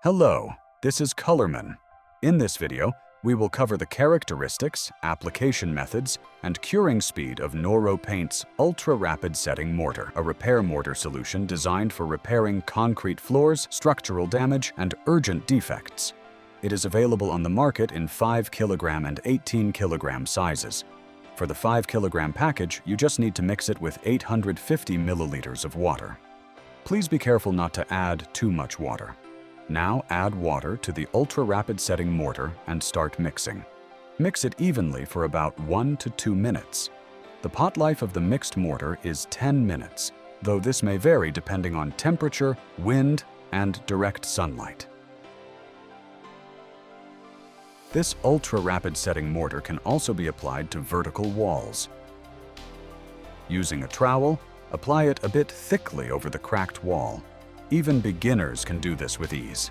Hello, this is Colorman. In this video, we will cover the characteristics, application methods, and curing speed of NOROO Paint's Ultra-Rapid-Setting Mortar, a repair mortar solution designed for repairing concrete floors, structural damage, and urgent defects. It is available on the market in 5 kg and 18 kg sizes. For the 5 kg package, you just need to mix it with 850 milliliters of water. Please be careful not to add too much water. Now add water to the Ultra-Rapid-Setting Mortar and start mixing. Mix it evenly for about 1 to 2 minutes. The pot life of the mixed mortar is 10 minutes, though this may vary depending on temperature, wind, and direct sunlight. This Ultra-Rapid-Setting Mortar can also be applied to vertical walls. Using a trowel, apply it a bit thickly over the cracked wall. Even beginners can do this with ease.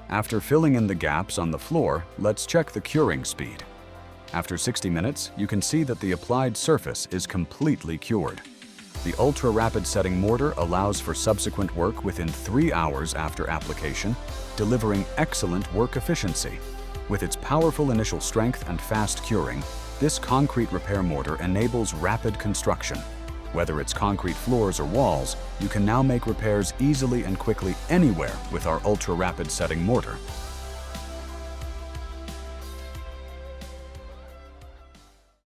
After filling in the gaps on the floor, let's check the curing speed. After 60 minutes, you can see that the applied surface is completely cured. The Ultra-Rapid-Setting Mortar allows for subsequent work within 3 hours after application, delivering excellent work efficiency. With its powerful initial strength and fast curing, this concrete repair mortar enables rapid construction. Whether it's concrete floors or walls, you can now make repairs easily and quickly anywhere with our Ultra-Rapid-Setting Mortar.